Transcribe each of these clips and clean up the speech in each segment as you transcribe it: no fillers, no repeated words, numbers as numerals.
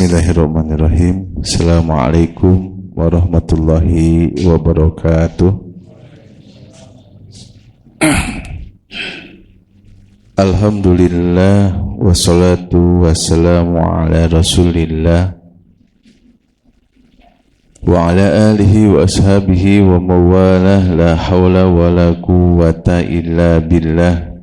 Bismillahirrahmanirrahim. Assalamualaikum warahmatullahi wabarakatuh. Alhamdulillah wassalatu wassalamu ala Rasulillah wa ala alihi wa ashabihi wa mawalah, la hawla wa la quwwata illa billah.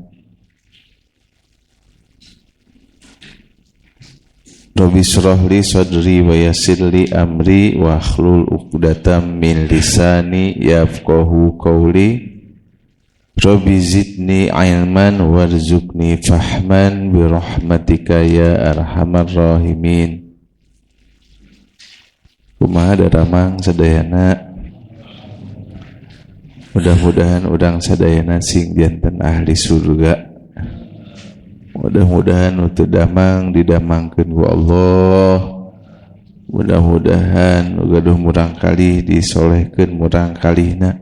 Rabbi shrah li sadri wa yassir li amri wa hlul 'uqdatam min lisani yafqahu qawli. Rabbi zidni ilman warzuqni fahman bi rahmatika ya arhamar rahimin. Kumaha daramang sadayana, mudah-mudahan udang sadayana sing janten ahli surga. Mudah-mudahan untuk damang didamangkeun ku Allah. Mudah-mudahan gaduh murang kali disolehkeun murang kalihna.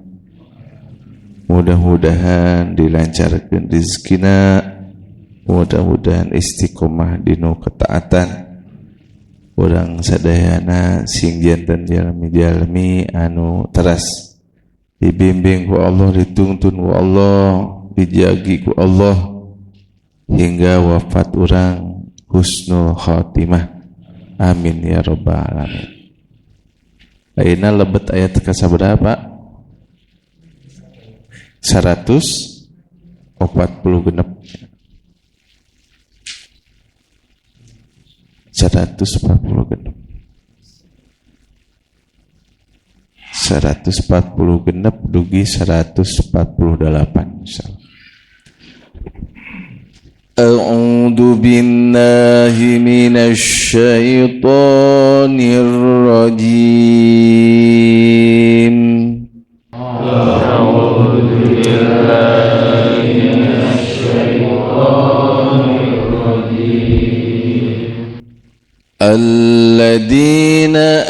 Mudah-mudahan dilancarkeun rezekina. Mudah-mudahan istiqomah dinu ketaatan. Urang sadayana sing janten jalmi-jalmi anu teras dibimbing ku Allah, dituntun ku Allah, dijagi ku Allah hingga wafat urang husnul khotimah. Amin ya rabbal alamin. Ayeuna lebet ayat ka sabaraha? 140 genep. 140 genep. 140 genep dugi 148 insyaallah. A'udzu billahi minasy syaithanir rajim. A'udzu billahi minasy syaithanir rajim. Alladzina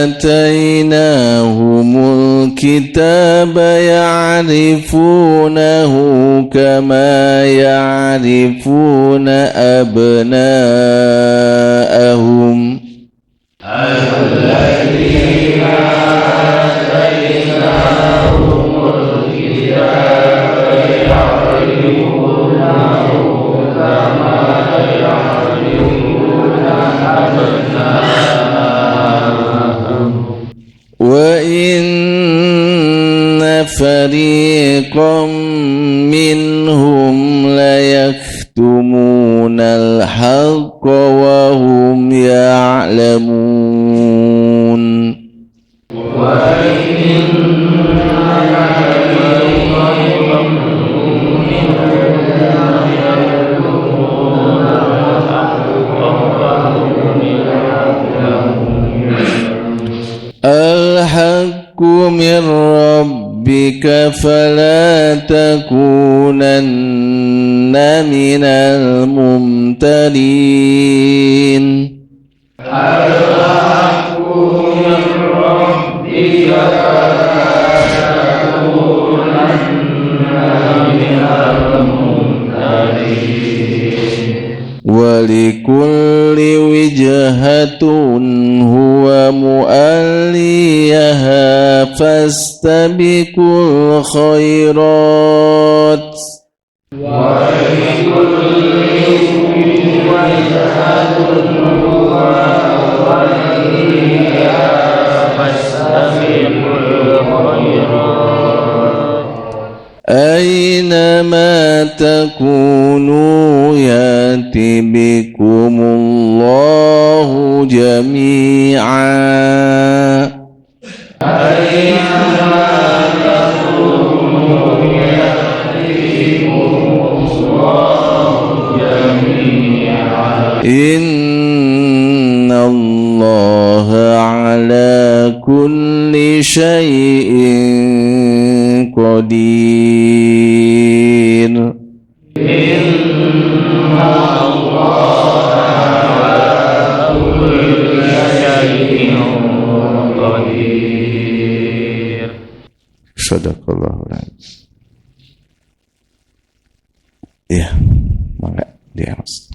atainahumul kitaba ya'rifunahu kama ya'rifuna abna'ahum. Alladzina atainahumul kitaba ya'rifunahu kama ya'rifuna abna'ahum. Wa inna fariqam minhum la yaktumunal haqqa wa hum ya'lamun. Wa inna fariqam minhum la yaktumunal haqqa wa hum ya'lamun. Al-haqqu min rabbika fala takunanna minal mumtarin. Al-haqqu min rabbika fala takunanna minal mumtarin. Walikulli wijhatun huwa mu'alliyaha fastabiqul khairat. Walikulli wijhatun huwa mu'alliyaha fastabiqul khairat. Aynama takunu yati bikumullahu jami'a. Aynama takunu yati bikumullahu jami'a. Innallaha ala kulli syai'in qadir. Innallaha ala kulli syai'in qadir. Sadaqallahul azim. Iya, mangga dia Mas.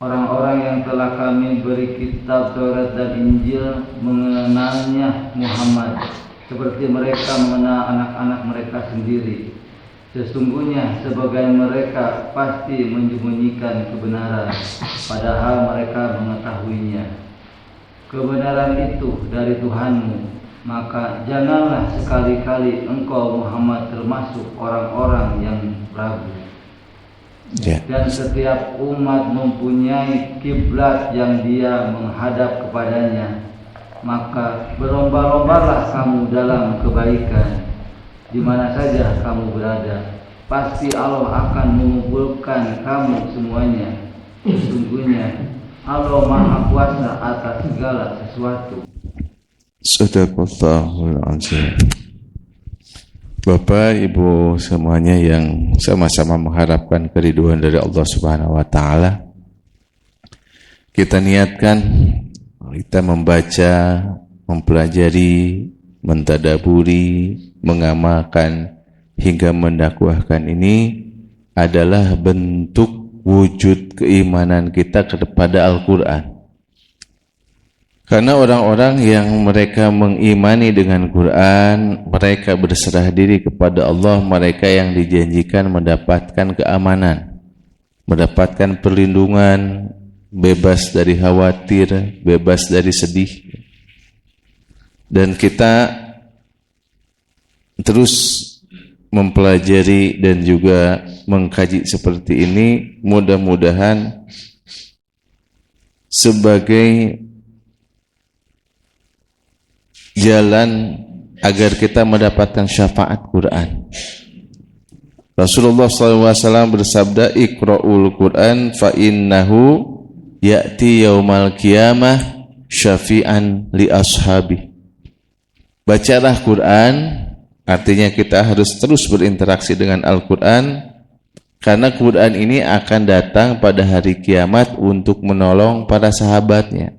Orang-orang yang telah kami beri kitab Taurat dan Injil mengenalnya Muhammad seperti mereka mengenal anak-anak mereka sendiri. Sesungguhnya sebagian mereka pasti menyembunyikan kebenaran, padahal mereka mengetahuinya. Kebenaran itu dari Tuhanmu, maka janganlah sekali-kali engkau Muhammad termasuk orang-orang yang ragu. Dan setiap umat mempunyai kiblat yang dia menghadap kepadanya. Maka berlomba-lombalah kamu dalam kebaikan di mana saja kamu berada. Pasti Allah akan mengumpulkan kamu semuanya. Sesungguhnya Allah Maha Kuasa atas segala sesuatu. Sadaqallahul azim. Bapak, Ibu semuanya yang sama-sama mengharapkan keridhaan dari Allah Subhanahu wa taala. Kita niatkan kita membaca, mempelajari, mentadaburi, mengamalkan hingga mendakwahkan ini adalah bentuk wujud keimanan kita kepada Al-Qur'an. Karena orang-orang yang mereka mengimani dengan Quran, mereka berserah diri kepada Allah, mereka yang dijanjikan mendapatkan keamanan, mendapatkan perlindungan, bebas dari khawatir, bebas dari sedih. Dan kita terus mempelajari dan juga mengkaji seperti ini, mudah-mudahan sebagai jalan agar kita mendapatkan syafaat Quran. Rasulullah SAW bersabda, "Iqra'ul Quran fa innahu ya'ti yaumal qiyamah syafi'an li ashabi." Bacalah Quran, artinya kita harus terus berinteraksi dengan Al-Quran, karena Quran ini akan datang pada hari kiamat untuk menolong para sahabatnya.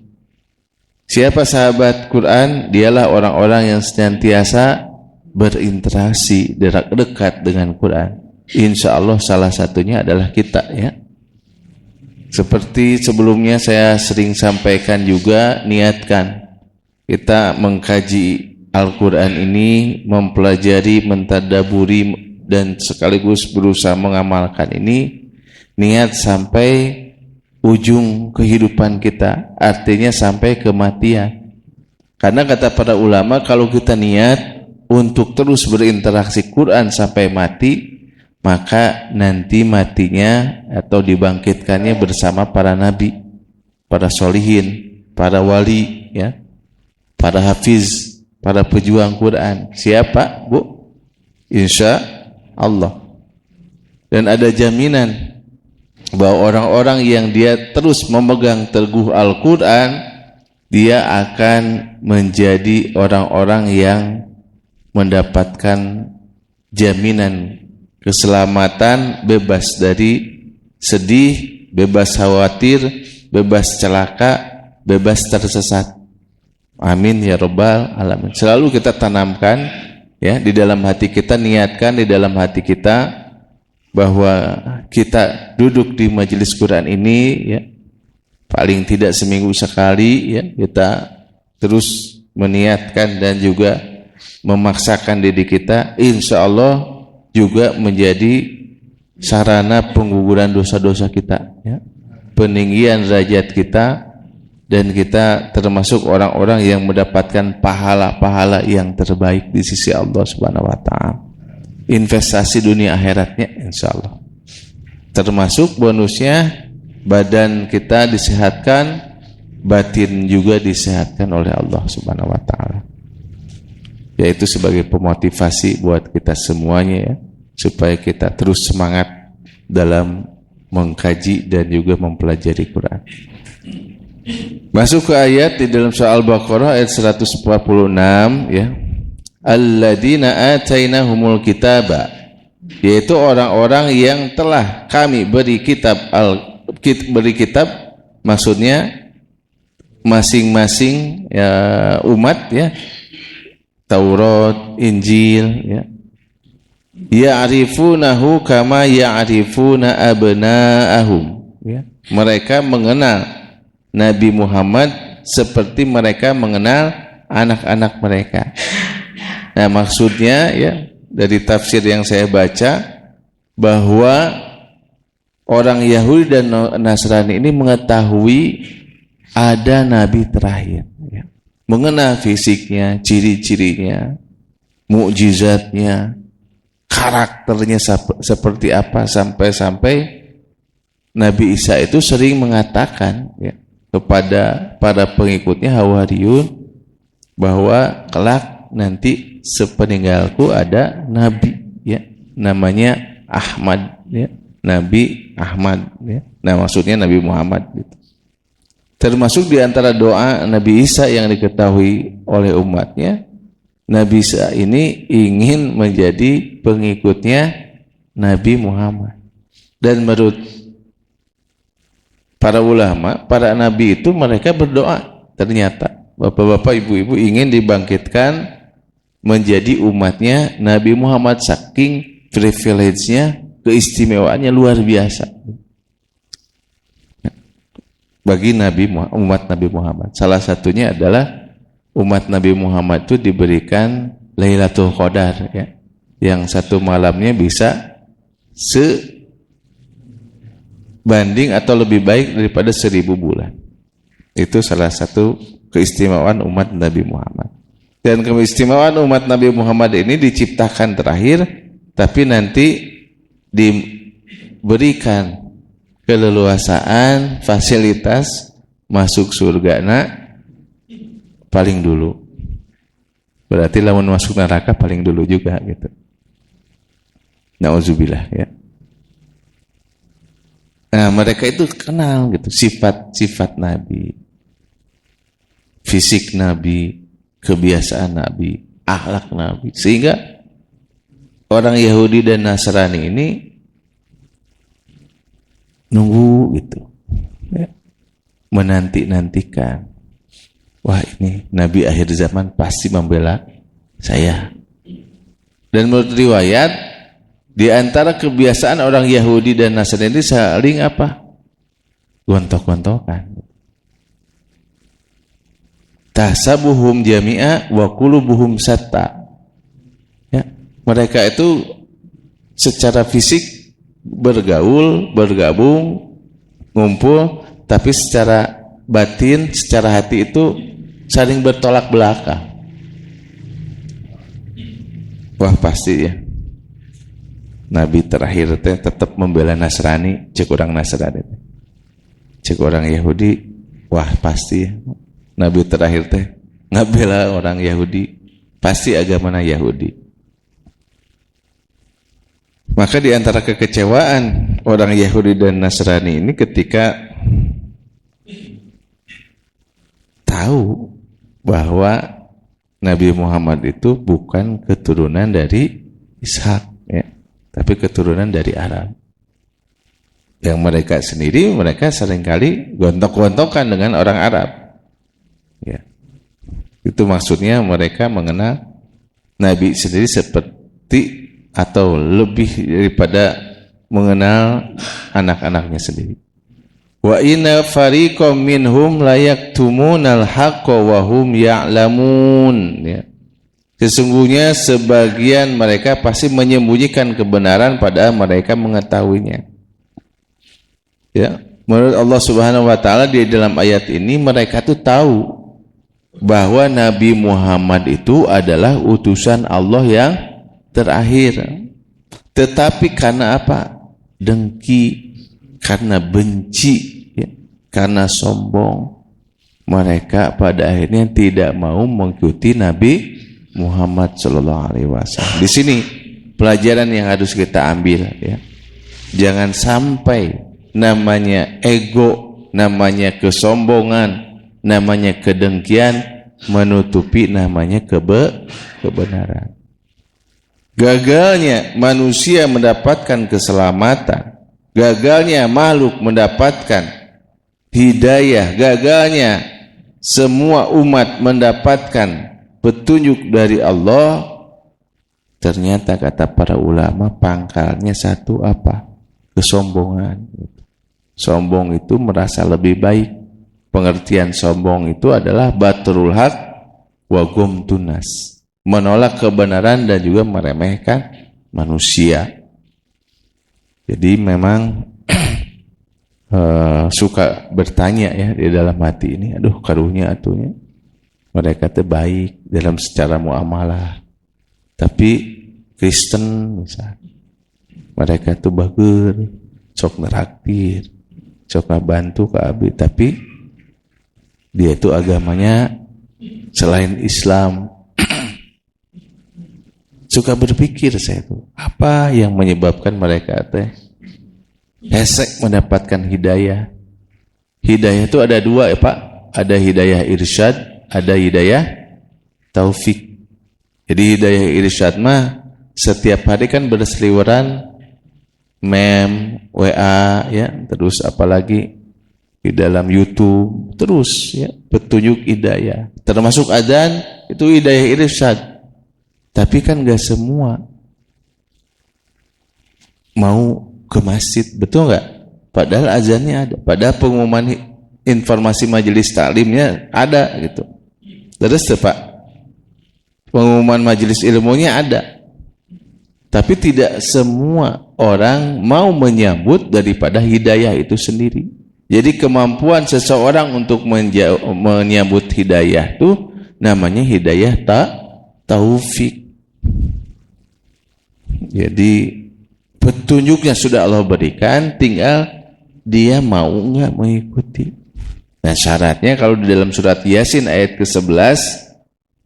Siapa sahabat Quran? Dialah orang-orang yang senantiasa berinteraksi dekat dengan Quran. Insya Allah salah satunya adalah kita, ya. Seperti sebelumnya saya sering sampaikan juga, niatkan kita mengkaji Al-Quran ini, mempelajari, mentadaburi, dan sekaligus berusaha mengamalkan ini, niat sampai ujung kehidupan kita, artinya sampai kematian. Karena kata para ulama, kalau kita niat untuk terus berinteraksi Quran sampai mati, maka nanti matinya atau dibangkitkannya bersama para nabi, para solihin, para wali, ya, para hafiz, para pejuang Quran. Siapa, Bu? Insya Allah. Dan ada jaminan bahwa orang-orang yang dia terus memegang teguh Al-Quran, dia akan menjadi orang-orang yang mendapatkan jaminan keselamatan, bebas dari sedih, bebas khawatir, bebas celaka, bebas tersesat. Amin ya rabbal alamin. Selalu kita tanamkan, ya, di dalam hati kita, niatkan di dalam hati kita bahwa kita duduk di majelis Quran ini, ya, paling tidak seminggu sekali, ya, kita terus meniatkan dan juga memaksakan diri kita, insya Allah juga menjadi sarana pengguguran dosa-dosa kita, ya, peninggian derajat kita, dan kita termasuk orang-orang yang mendapatkan pahala-pahala yang terbaik di sisi Allah Subhanahu wa taala. Investasi dunia akhiratnya insya Allah. Termasuk bonusnya badan kita disehatkan, batin juga disehatkan oleh Allah Subhanahu wa taala. Yaitu sebagai pemotivasi buat kita semuanya, ya, supaya kita terus semangat dalam mengkaji dan juga mempelajari Quran. Masuk ke ayat di dalam surah Al-Baqarah ayat 146, ya. Alladzina atainahumul kitaba, yaitu orang-orang yang telah kami beri kitab, maksudnya masing-masing, ya, umat, ya, Taurat, Injil, ya, ya'rifunahu kama ya'rifuna abna'ahum, ya. Mereka mengenal Nabi Muhammad seperti mereka mengenal anak-anak mereka. Nah, maksudnya ya dari tafsir yang saya baca bahwa orang Yahudi dan Nasrani ini mengetahui ada nabi terakhir, ya. Mengenal fisiknya, ciri-cirinya, mukjizatnya, karakternya seperti apa, sampai Nabi Isa itu sering mengatakan ya, kepada para pengikutnya Hawariyun bahwa kelak nanti sepeninggalku ada nabi ya, namanya Ahmad ya, Nabi Ahmad ya. Nah, maksudnya Nabi Muhammad gitu. Termasuk di antara doa Nabi Isa yang diketahui oleh umatnya, Nabi Isa ini ingin menjadi pengikutnya Nabi Muhammad. Dan menurut para ulama, para nabi itu mereka berdoa, ternyata bapak-bapak, ibu-ibu ingin dibangkitkan menjadi umatnya Nabi Muhammad, saking privilege-nya, keistimewaannya luar biasa bagi umat Nabi Muhammad. Salah satunya adalah umat Nabi Muhammad itu diberikan Lailatul Qadar ya, yang satu malamnya bisa sebanding atau lebih baik daripada 1000 bulan. Itu salah satu keistimewaan umat Nabi Muhammad. Dan keistimewaan umat Nabi Muhammad ini diciptakan terakhir, tapi nanti diberikan keleluasaan, fasilitas masuk surga paling dulu. Berarti lamun masuk neraka paling dulu juga gitu. Nauzubillah ya. Nah, mereka itu kenal gitu sifat-sifat Nabi, fisik Nabi, kebiasaan Nabi, akhlak Nabi, sehingga orang Yahudi dan Nasrani ini nunggu gitu ya, menanti-nantikan, wah ini Nabi akhir zaman pasti membela saya. Dan menurut riwayat, di antara kebiasaan orang Yahudi dan Nasrani saling apa? Gontok-gontokan. Tahsabuhum jami'a wa qulubuhum satta. Ya, mereka itu secara fisik bergaul, bergabung, ngumpul, tapi secara batin, secara hati itu saling bertolak belakang. Wah, pasti ya, Nabi terakhir teh tetap membela Nasrani, cek orang Nasrani, cek orang Yahudi, wah pasti ya, Nabi terakhir teh nggak bela orang Yahudi, pasti agamanya Yahudi. Maka di antara kekecewaan orang Yahudi dan Nasrani ini ketika tahu bahwa Nabi Muhammad itu bukan keturunan dari Ishak ya, tapi keturunan dari Arab. Yang mereka sendiri, mereka seringkali gontok-gontokan dengan orang Arab ya. Itu maksudnya mereka mengenal Nabi sendiri seperti atau lebih daripada mengenal anak-anaknya sendiri. Wa inna fariqam minhum la yaktumunal haqqa wa hum ya'lamun ya. Sesungguhnya sebagian mereka pasti menyembunyikan kebenaran padahal mereka mengetahuinya. Ya, menurut Allah Subhanahu wa taala di dalam ayat ini mereka tuh tahu bahwa Nabi Muhammad itu adalah utusan Allah yang terakhir, tetapi karena apa? Dengki, karena benci ya, karena sombong, mereka pada akhirnya tidak mau mengikuti Nabi Muhammad SAW. Di sini pelajaran yang harus kita ambil ya. Jangan sampai namanya ego, namanya kesombongan, namanya kedengkian menutupi namanya kebenaran. Gagalnya manusia mendapatkan keselamatan, gagalnya makhluk mendapatkan hidayah, gagalnya semua umat mendapatkan petunjuk dari Allah, ternyata kata para ulama pangkalnya satu apa? Kesombongan. Sombong itu merasa lebih baik. Pengertian sombong itu adalah batrul haq wa gumtunas, menolak kebenaran dan juga meremehkan manusia. Jadi memang suka bertanya ya di dalam hati ini, aduh karunya atunya mereka tuh baik dalam secara muamalah, tapi Kristen misalnya mereka tuh bager, sok neraktir, sok bantu ke abdi, tapi dia itu agamanya selain Islam. Suka berpikir saya tuh, apa yang menyebabkan mereka teh hesek mendapatkan hidayah. Hidayah itu ada dua ya Pak, ada hidayah irsyad, ada hidayah taufik. Jadi hidayah irsyad mah setiap hari kan berseliweran mem, WA ya, terus apalagi di dalam YouTube terus ya, petunjuk hidayah. Termasuk adzan itu hidayah irsyad. Tapi kan gak semua mau ke masjid, betul nggak? Padahal azannya ada, padahal pengumuman informasi majelis taklimnya ada gitu. Terus Pak, pengumuman majelis ilmunya ada, tapi tidak semua orang mau menyambut daripada hidayah itu sendiri. Jadi kemampuan seseorang untuk menyambut hidayah itu namanya hidayah taufik. Jadi petunjuknya sudah Allah berikan, tinggal dia mau nggak mengikuti. Nah syaratnya kalau di dalam surat Yasin ayat ke-11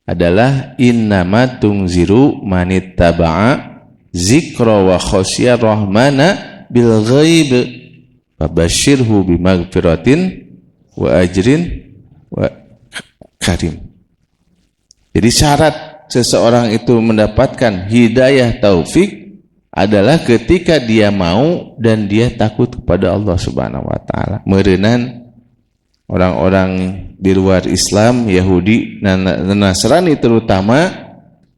adalah innama tungziru manittaba'a zikra wa khosya rahmana bil ghaib fabashirhu bimaghfiratin wa ajrin wa karim. Jadi syarat seseorang itu mendapatkan hidayah taufik adalah ketika dia mau dan dia takut kepada Allah Subhanahu wa taala. Meureunnan orang-orang di luar Islam, Yahudi dan Nasrani terutama,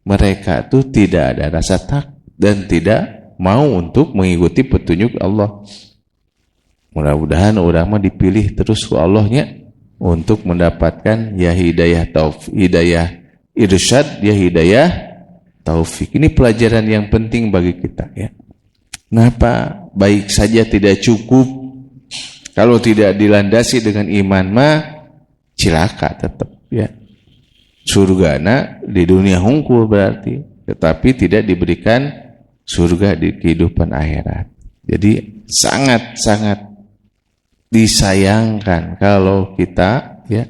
mereka itu tidak ada rasa takut dan tidak mau untuk mengikuti petunjuk Allah. Mudah-mudahan orang mah dipilih terus ku Allahnya untuk mendapatkan ya hidayah taufik, hidayah irsyad, ya hidayah taufik. Ini pelajaran yang penting bagi kita ya. Kenapa baik saja tidak cukup, kalau tidak dilandasi dengan iman mah cilaka tetap ya. Surgana di dunia hungkul berarti, tetapi tidak diberikan surga di kehidupan akhirat. Jadi sangat-sangat disayangkan kalau kita ya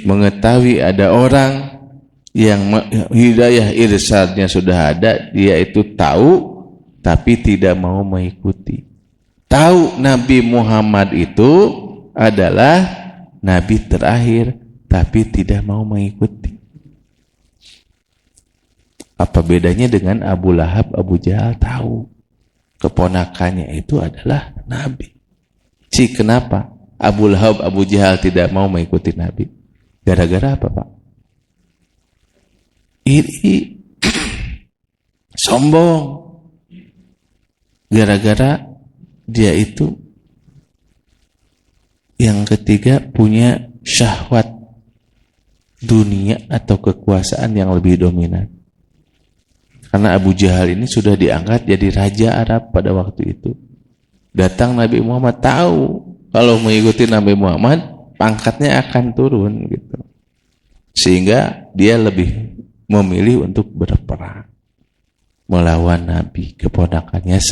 mengetahui ada orang yang hidayah irsyadnya sudah ada, dia itu tahu tapi tidak mau mengikuti. Tahu Nabi Muhammad itu adalah Nabi terakhir tapi tidak mau mengikuti. Apa bedanya dengan Abu Lahab, Abu Jahal? Tahu keponakannya itu adalah Nabi. Kenapa Abu Lahab, Abu Jahal tidak mau mengikuti Nabi? Gara-gara apa Pak? Iri, sombong. Gara-gara dia itu yang ketiga punya syahwat dunia atau kekuasaan yang lebih dominan. Karena Abu Jahal ini sudah diangkat jadi raja Arab pada waktu itu. Datang Nabi Muhammad, tahu kalau mengikuti Nabi Muhammad pangkatnya akan turun gitu. Sehingga dia lebih memilih untuk berperang melawan Nabi, keponakannya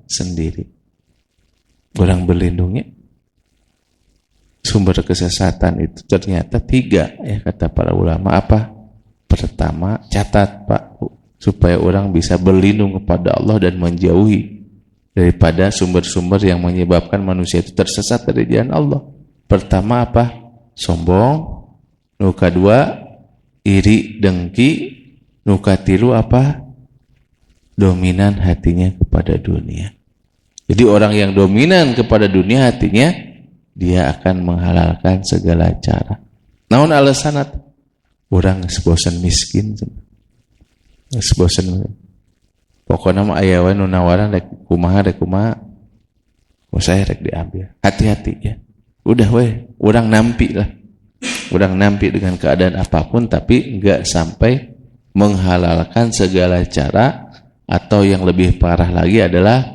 sendiri. Orang berlindungnya. Sumber kesesatan itu ternyata 3 ya kata para ulama. Apa? Pertama, catat Pak, supaya orang bisa berlindung kepada Allah dan menjauhi daripada sumber-sumber yang menyebabkan manusia itu tersesat dari jalan Allah. Pertama apa? Sombong. Nu kedua iri, dengki. Nu katilu apa? Dominan hatinya kepada dunia. Jadi orang yang dominan kepada dunia hatinya, dia akan menghalalkan segala cara. Naon alasan itu? Orang bosan miskin. Bosan. Pokoknya mah aya wae nu nawaran rek kumaha saya rek diambil. Hati-hati ya. Udah orang nampi lah. Orang nampi dengan keadaan apapun, tapi enggak sampai menghalalkan segala cara, atau yang lebih parah lagi adalah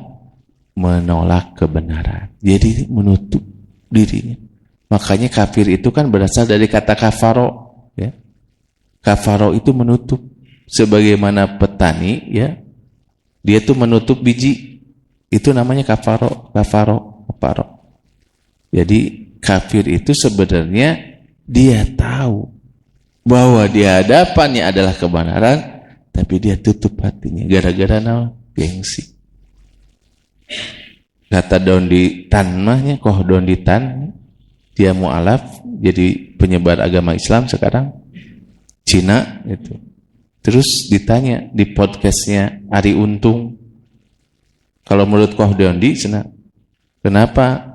menolak kebenaran. Jadi menutup dirinya. Makanya kafir itu kan berasal dari kata kafaro, ya. Kafaro itu menutup. Sebagaimana petani, ya, dia tuh menutup biji. Itu namanya kafaro. Jadi kafir itu sebenarnya dia tahu bahwa di hadapannya adalah kebenaran, tapi dia tutup hatinya gara-gara gengsi. Kata daun di tanahnya, koh daun di tan, dia mu'alaf jadi penyebar agama Islam sekarang, Cina itu. Terus ditanya di podcastnya Ari Untung, kalau menurut koh daun di sana, kenapa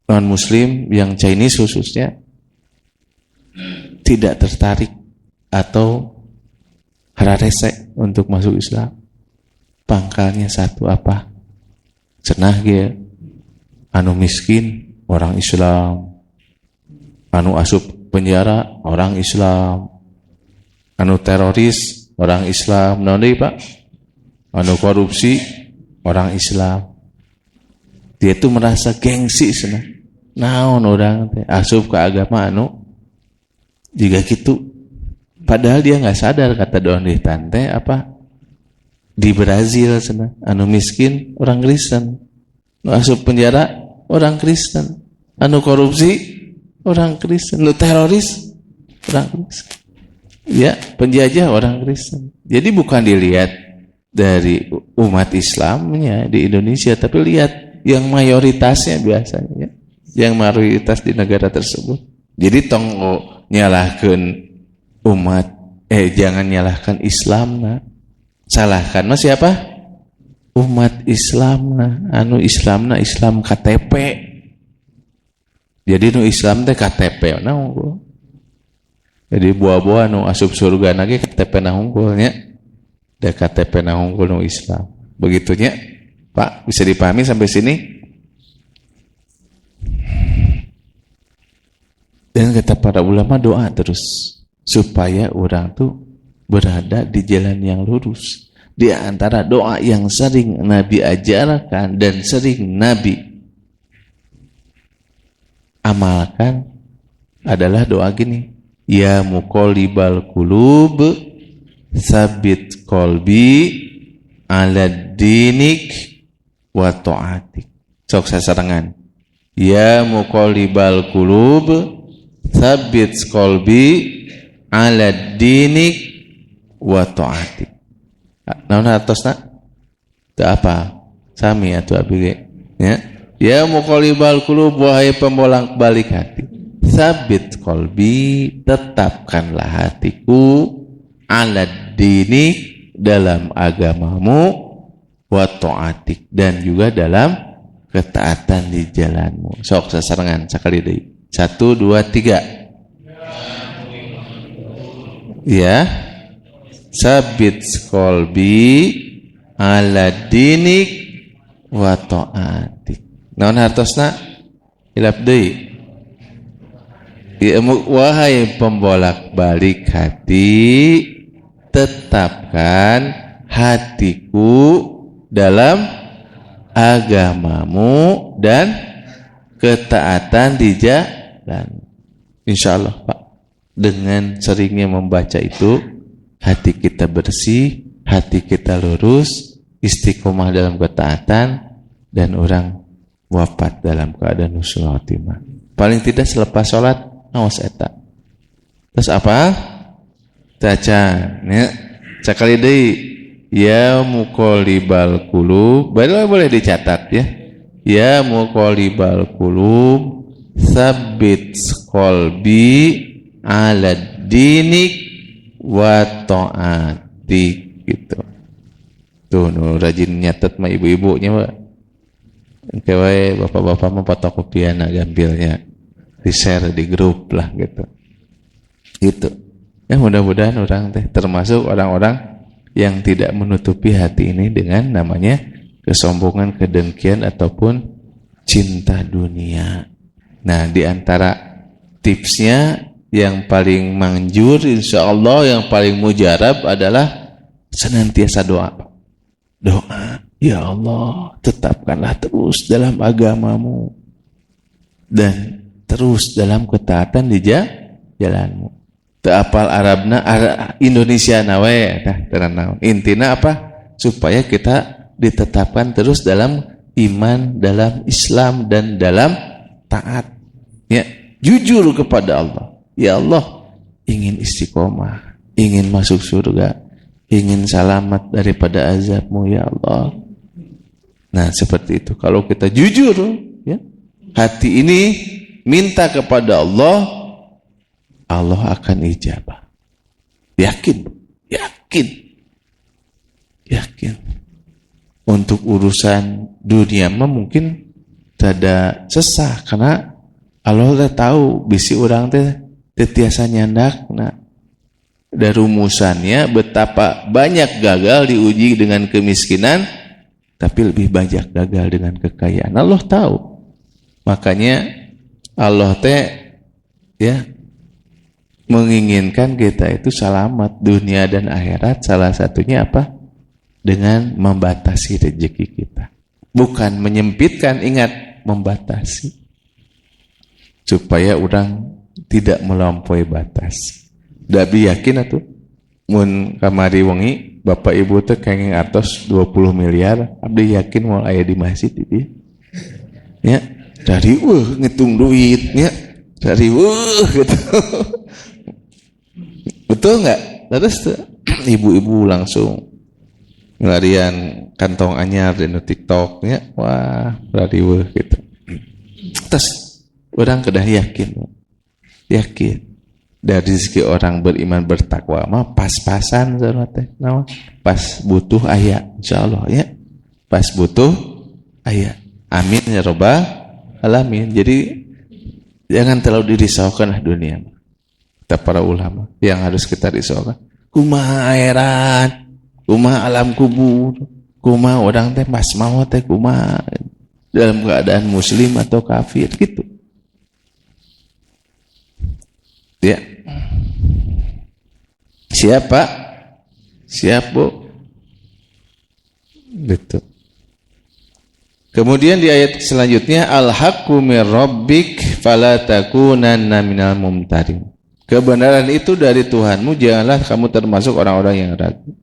non Muslim yang Chinese khususnya tidak tertarik atau hararese untuk masuk Islam? Pangkalnya satu apa? Cenah ge anu miskin orang Islam, anu asup penjara orang Islam, anu teroris orang Islam, naon deui Pak? Anu korupsi orang Islam. Dia tuh merasa gengsi cenah. Naon orang teh asup ke agama anu juga gitu. Padahal dia nggak sadar, kata doan di tante apa di Brazil sana anu miskin orang Kristen, anu asup penjara orang Kristen, anu korupsi orang Kristen, anu teroris orang Kristen, ya penjajah orang Kristen. Jadi bukan dilihat dari umat Islamnya di Indonesia, tapi lihat yang mayoritasnya biasanya, ya, yang mayoritas di negara tersebut. Jadi tong nyalahkan umat, jangan nyalahkan Islam, nah. Salahkan mas siapa? Umat Islam, nah. Anu Islam, nah Islam KTP. Jadi nu Islam teh KTP, nah unggul. Jadi buah-buah nu asup surga lagi KTP nah unggulnya. Da KTP nah unggul nu Islam. Begitunya, Pak, bisa dipahami sampai sini? Dan kata para ulama doa terus supaya orang tuh berada di jalan yang lurus. Di antara doa yang sering Nabi ajarkan dan sering Nabi amalkan adalah doa gini, ya muqallibal qulub sabit qalbi ala dinik wa ta'atik. Sok sasarangan, ya muqallibal qulub sabit qalbi ala dinik wa ta'atik. Naon hartosna? Teu apa? Sami atuh abi ge. Ya. Ya muqallibal qulub, wahai pembolak-balik hati. Sabit qalbi, tetapkanlah hatiku ala dini, dalam agamamu, wa ta'atik, dan juga dalam ketaatan di jalanmu. Sok sasarangan sakali deui. 1 2 3. Ya. Sabit qalbi ala dinik wa ta'atik. Naon hartosna? Hilap deui. Wahai pembolak-balik hati, tetapkan hatiku dalam agamamu dan ketaatan di jalan. Insyaallah Pak, dengan seringnya membaca itu, hati kita bersih, hati kita lurus, istiqomah dalam ketaatan, dan orang wafat dalam keadaan husnul khotimah. Paling tidak selepas sholat, awas eta. Terus apa? Caca, ya, cakali deui. Ya muqallibal qulub, boleh dicatat ya. Ya muqallibal qulub, tsabbit qalbi ala dinik wa ta'atik, gitu. Tuh nu rajin nyatet mah ibu-ibunya mah. Kewe bapak-bapak mah fotokopian gambilnya di-share di grup lah gitu. Gitu. Ya mudah-mudahan orang teh termasuk orang-orang yang tidak menutupi hati ini dengan namanya kesombongan, kedengkian ataupun cinta dunia. Nah, di antara tipsnya yang paling manjur insyaallah, yang paling mujarab adalah senantiasa doa. Doa, ya Allah, tetapkanlah terus dalam agamamu dan terus dalam ketaatan di jalanmu. Teu apal Arabna, Indonesia nawe tah tenan. Intina apa? Supaya kita ditetapkan terus dalam iman, dalam Islam dan dalam taat. Ya, jujur kepada Allah. Ya Allah, ingin istiqomah, ingin masuk surga, ingin selamat daripada azabmu ya Allah. Nah, seperti itu. Kalau kita jujur, ya, hati ini minta kepada Allah, Allah akan ijabah. Yakin, yakin, yakin. Untuk urusan dunia mah mungkin tidak sesah, karena Allah udah tahu bisi orang teh tetiasa nyandak. Nah, dari rumusannya betapa banyak gagal diuji dengan kemiskinan, tapi lebih banyak gagal dengan kekayaan. Allah tahu. Makanya Allah teh ya menginginkan kita itu selamat dunia dan akhirat. Salah satunya apa? Dengan membatasi rezeki kita. Bukan menyempitkan, ingat, membatasi. Supaya orang tidak melampaui batas. Dabi yakin atuh mun kamari wengi bapak ibu teh kenging atos 20 miliar, abdi yakin mau aya di masjid itu. Ya, dari ngitung duitnya, dari gitu. Betul enggak? Terus ibu-ibu langsung ngelarian kantong anyar di TikTok ya. Wah, dari gitu. Terus orang kedah yakin dari rezeki orang beriman bertakwa mah pas-pasan teh. Nah, pas butuh aya insyaallah ya. Pas butuh aya. Amin ya rabbal alamin. Jadi jangan terlalu dirisaukanlah dunia. Kata para ulama yang harus kita risaukan, kumaha akhirat, kumaha alam kubur, kumaha orang teh pas maut teh kumaha dalam keadaan muslim atau kafir gitu. Ya. Siapa? Siap, Bu? Gitu. Kemudian di ayat selanjutnya, al-haqqu mir rabbik fala takunanna minal mumtarin. Kebenaran itu dari Tuhanmu, janganlah kamu termasuk orang-orang yang ragu.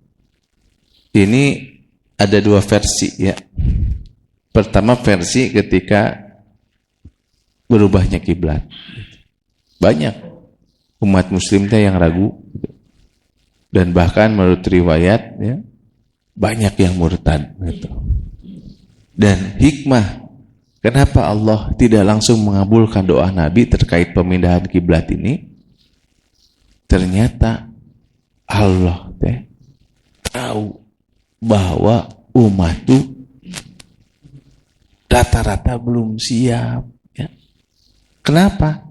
Ini ada dua versi ya. Pertama versi ketika berubahnya kiblat. Banyak umat muslim yang ragu. Dan bahkan menurut riwayat ya, banyak yang murtad gitu. Dan hikmah kenapa Allah tidak langsung mengabulkan doa Nabi terkait pemindahan kiblat ini? Ternyata Allah tahu bahwa umat itu rata-rata belum siap ya. Kenapa?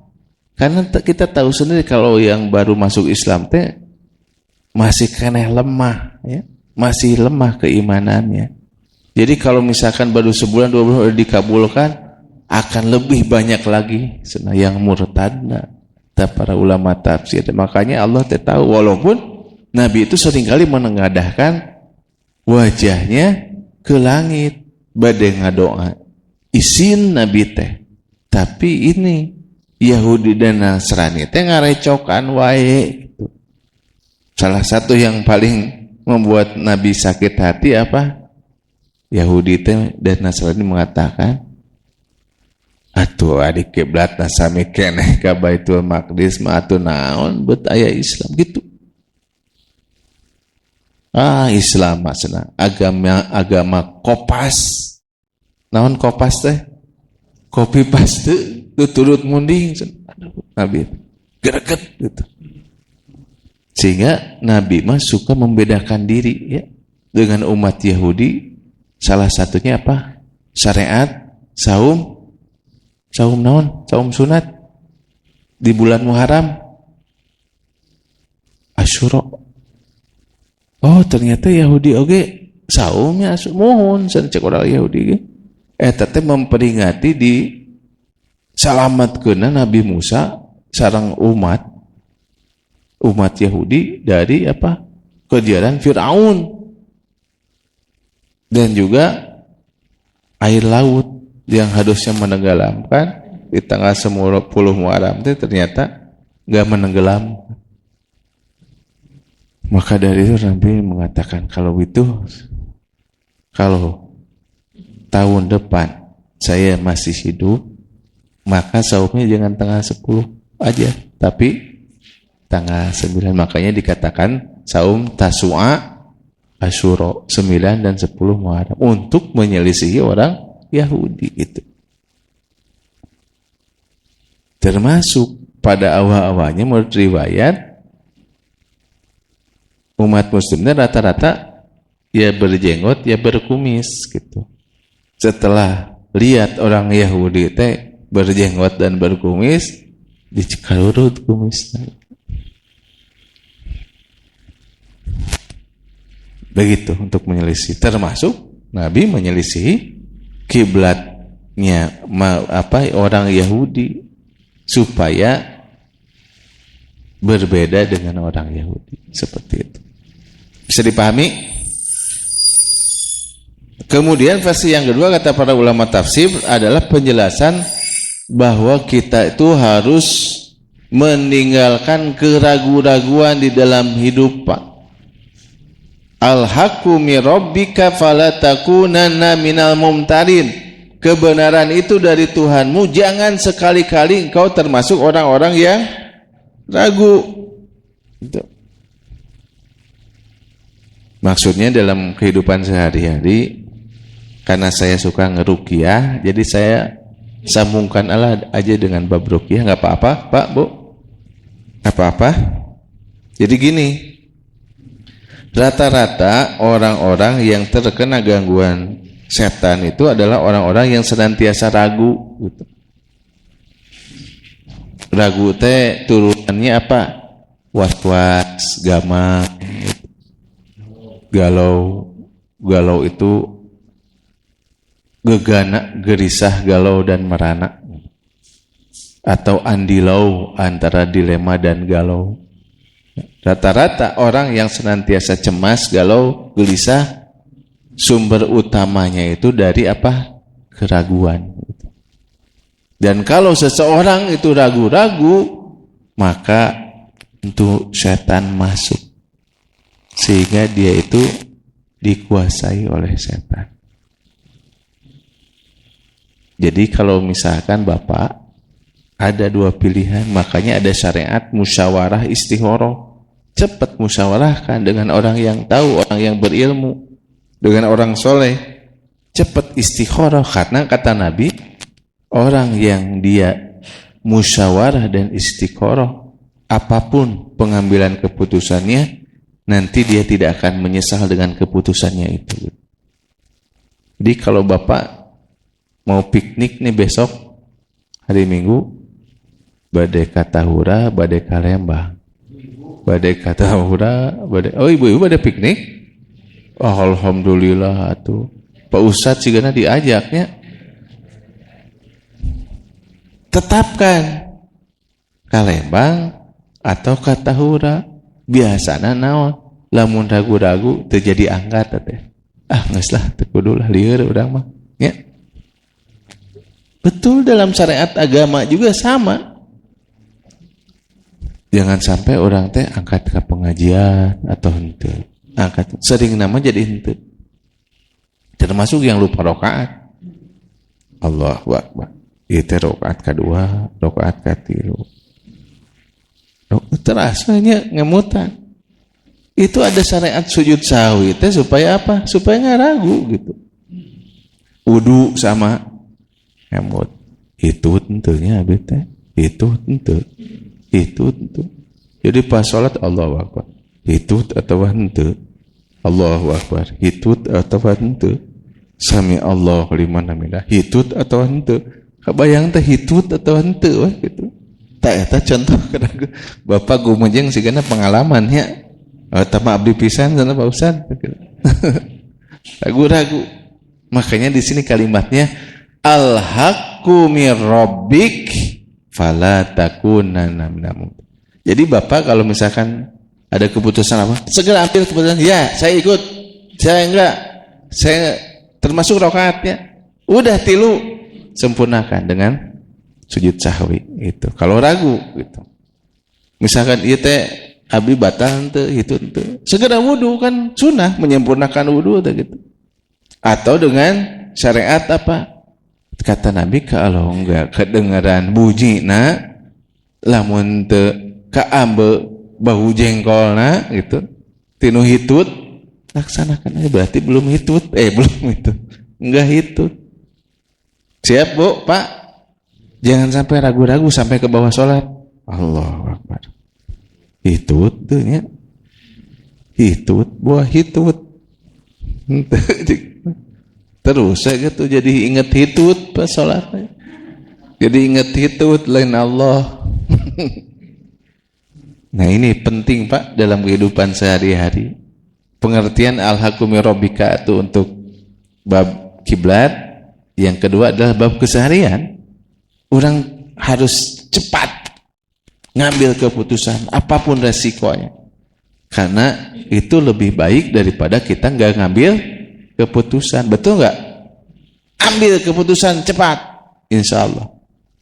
Karena kita tahu sendiri kalau yang baru masuk Islam masih keneh lemah ya, masih lemah keimanannya. Jadi kalau misalkan baru sebulan 2 bulan dikabulkan, akan lebih banyak lagi yang murtad. Kata para ulama tafsir. Makanya Allah tahu, walaupun Nabi itu seringkali menengadahkan wajahnya ke langit badai ngadoa isin Nabi teh. Tapi ini Yahudi dan Nasrani ngarecokan wae. Salah satu yang paling membuat Nabi sakit hati apa? Yahudi dan Nasrani mengatakan, atuh adik kiblat nasami keneh ka Baitul Maqdis mah atuh naon bet aya Islam gitu. Islam maksudna agama kopas. Naon kopas teh? Kopi paste turut munding. Nabi greget gitu. Sehingga Nabi mah suka membedakan diri ya dengan umat Yahudi. Salah satunya apa? Syariat saum naon? Saum sunat di bulan Muharram. Asyura. Oh, ternyata Yahudi oge saumnya mohon cek orang Yahudi ge. Eta teh memperingati di salamatkeunna Nabi Musa sareng umat Yahudi dari apa? Kejaran Firaun. Dan juga air laut yang harusnya menenggelamkan di tanggal 10 Muharram itu ternyata enggak menenggelam. Maka dari itu Nabi mengatakan kalau tahun depan saya masih hidup, maka saumnya jangan tanggal 10 aja, tapi tanggal 9. Makanya dikatakan saum Tasu'a, Asyura 9 dan 10 Muharram untuk menyelisihi orang Yahudi itu. Termasuk pada awal-awalnya menurut riwayat umat muslimnya rata-rata ya berjenggot ya berkumis gitu. Setelah lihat orang Yahudi teh berjenggot dan berkumis, dicekalurut kumisnya. Begitu untuk menyelisih. Termasuk Nabi menyelisih kiblatnya orang Yahudi supaya berbeda dengan orang Yahudi. Seperti itu. Bisa dipahami? Kemudian versi yang kedua kata para ulama tafsir adalah penjelasan bahwa kita itu harus meninggalkan keraguan-raguan di dalam hidup. Al-haqqu min rabbika fala takunanna minal mumtarin. Kebenaran itu dari Tuhanmu, jangan sekali-kali engkau termasuk orang-orang yang ragu. Itu. Maksudnya dalam kehidupan sehari-hari, karena saya suka ngeruqyah, jadi saya sambungkan aja dengan bab ruqyah. Nggak apa-apa, Pak, Bu? Nggak apa-apa. Jadi gini, rata-rata orang-orang yang terkena gangguan setan itu adalah orang-orang yang senantiasa ragu gitu. Ragu teh turunannya apa? Was-was, gamang, galau itu gegana, gerisah, galau dan merana, atau andilau antara dilema dan galau. Rata-rata orang yang senantiasa cemas, galau, gelisah, sumber utamanya itu dari apa? Keraguan. Dan kalau seseorang itu ragu-ragu, maka untuk setan masuk, sehingga dia itu dikuasai oleh setan. Jadi kalau misalkan Bapak ada dua pilihan, makanya ada syariat musyawarah istikharah. Cepat musyawarahkan dengan orang yang tahu, orang yang berilmu, dengan orang soleh. Cepat istikharah, karena kata Nabi, orang yang dia musyawarah dan istikharah, apapun pengambilan keputusannya, nanti dia tidak akan menyesal dengan keputusannya itu. Jadi kalau Bapak mau piknik nih besok hari Minggu, badai Katahura, badai Kalembang, badai Katahura, badai. Oh ibu-ibu badai piknik? Oh, alhamdulillah atuh. Pak Ustadz sigana diajaknya. Tetapkan Kalembang atau Katahura. Biasana naon? Lamun ragu-ragu terjadi angkat teh. Geus lah teu kudu lah lieur urang mah. Ya. Betul, dalam syariat agama juga sama. Jangan sampai orang teh angkat ke pengajian atau henteu. Angkat sering nama jadi henteu. Termasuk yang lupa rakaat. Allahu Akbar. Itu rakaat kedua, rakaat ketilu. Terasanya ngemutan. Itu ada syariat sujud sahwi teh supaya apa? Supaya nggak ragu gitu. Wudu sama ngemut. Itu tentunya abis itu tentu. Jadi pas sholat Allahu Akbar. Itu atau henteu. Allahu Akbar. Itu atau henteu. Sami Allahu liman hamidah. Itu atau henteu. Kabayang teh hitut atau henteu wah gitu. Tak eta contoh kadang Bapak gumujeng sigana pengalamannya. Tama abdi pisan sana Pak Ustaz. ragu-ragu. Makanya di sini kalimatnya al-haqqu mir rabbik fala takunanna minal mumtarin. Jadi Bapak kalau misalkan ada keputusan apa, segera ambil keputusan. Ya, saya ikut. Saya enggak. Saya termasuk rakaatnya. Udah tilu, sempurnakan dengan sujud sahwi itu. Kalau ragu gitu. Misalkan ieu teh abdi batal teu itu teu. Segera wudu kan sunnah menyempurnakan wudu teh gitu. Atau dengan syariat apa? Kata Nabi kalau enggak kedengaran bunyi lamun teu kaambe bau jengkolna gitu. Tinu hitut laksanakan aja berarti belum hitut. Belum itu. Enggak hitut. Siap, Bu, Pak? Jangan sampai ragu-ragu sampai ke bawah salat. Allahu Akbar. Hitut tuh ya. Hitut, buah hitut. Terus saya gitu jadi ingat hitut pas salatnya. Jadi ingat hitut lain Allah. Nah, ini penting, Pak, dalam kehidupan sehari-hari. Pengertian al-haqqu mir rabbika itu untuk bab kiblat, yang kedua adalah bab keseharian. Orang harus cepat ngambil keputusan apapun resikonya, karena itu lebih baik daripada kita nggak ngambil keputusan. Betul nggak? Ambil keputusan cepat, insya Allah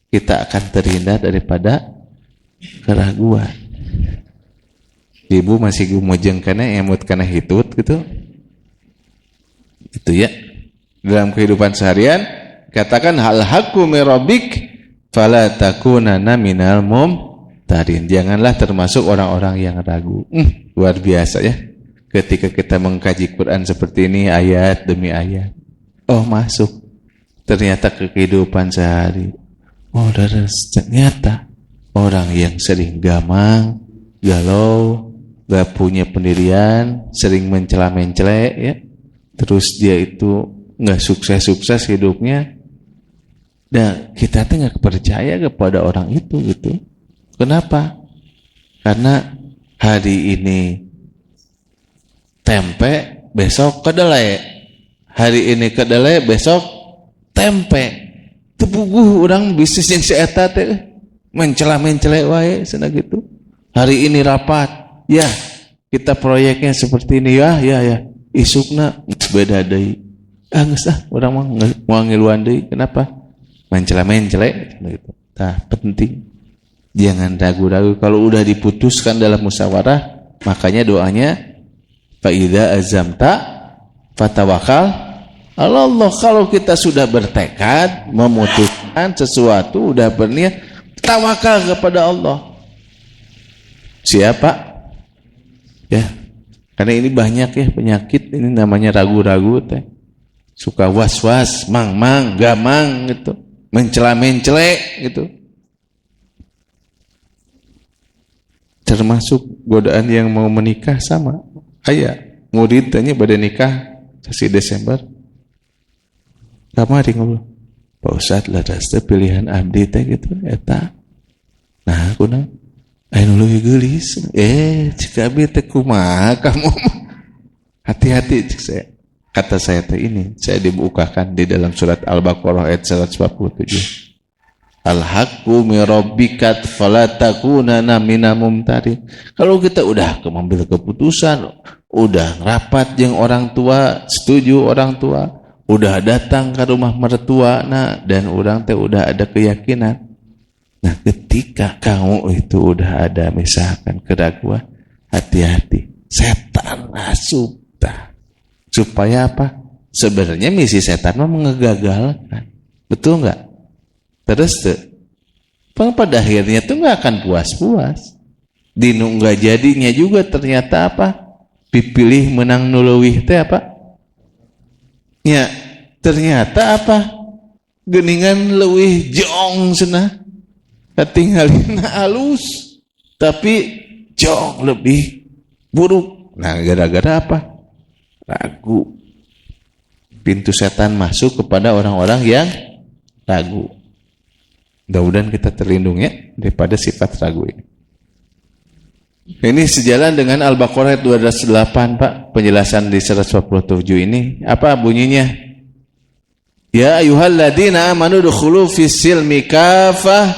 kita akan terhindar daripada keraguan. Ibu masih gumujeng karena emut karena hitut gitu. Itu ya. Dalam kehidupan seharian katakan hal haqqu mir rabbik fala takunanna minal mumtarin. Janganlah termasuk orang-orang yang ragu. Luar biasa ya. Ketika kita mengkaji Quran seperti ini ayat demi ayat. Oh, masuk. Ternyata ke kehidupan sehari. Oh, ternyata orang yang sering gamang, galau, gak punya pendirian, sering mencela-mencelek ya. Terus dia itu gak sukses-sukses hidupnya. Dan kita tuh gak percaya kepada orang itu gitu. Kenapa? Karena hari ini tempe, besok kedelai. Hari ini kedelai, besok tempe. Tepuguh orang bisnis yang seeta teh mencela-mencelek wae cenah gitu. Hari ini rapat, ya kita proyeknya seperti ini ya. Isukna beda deui. Geus urang mah moal ngiluan deui. Kenapa? Mencela-mencelek gitu. Tah penting. Jangan ragu-ragu kalau udah diputuskan dalam musyawarah, makanya doanya fa idza azamta fatawakkal Allah. Kalau kita sudah bertekad memutuskan sesuatu, udah berniat, tawakal kepada Allah. Siapa? Ya, karena ini banyak ya penyakit ini namanya ragu-ragu teh. Suka was-was, mang-mang, gamang gitu, mencela-mencelek gitu. Termasuk godaan yang mau menikah sama. Aya murid tanya pada nikah si Desember. Kamari ngobrol. Pak Ustadz lah dasar pilihan abdi teh gitu eta. Nah, kunaon? Anu leuwih geulis. Cik abdi teh kumaha kamu? Hati-hati cik saya. Kata saya teh ini, saya dibukakan di dalam surat Al-Baqarah ayat 147. Al-haqqu mir rabbika fala takunanna minal mumtarin. Kalau kita udah mengambil keputusan, udah rapat jeung orang tua, setuju orang tua, udah datang ke rumah mertua, dan orang teh udah ada keyakinan. Nah, ketika kamu itu udah ada misalkan keraguan, hati-hati, setan asup. Supaya apa? Sebenarnya misi setan mah mengegagalkan. Betul nggak? Terus tuh, pada akhirnya tuh nggak akan puas-puas. Dinu nggak jadinya juga ternyata apa? Dipilih menang nuleuwih teh apa? Ya, ternyata apa? Geningan leuwih jong cenah. Katinggalina halus, tapi jong lebih buruk. Nah, gara-gara apa? Ragu. Pintu setan masuk kepada orang-orang yang ragu. Mudah-mudahan kita terlindung ya daripada sifat ragu ini. Ini sejalan dengan Al-Baqarah 208 Pak, penjelasan di 147 ini. Apa bunyinya? Ya ayyuhalladzina amanu dukhulu fis silmi kafah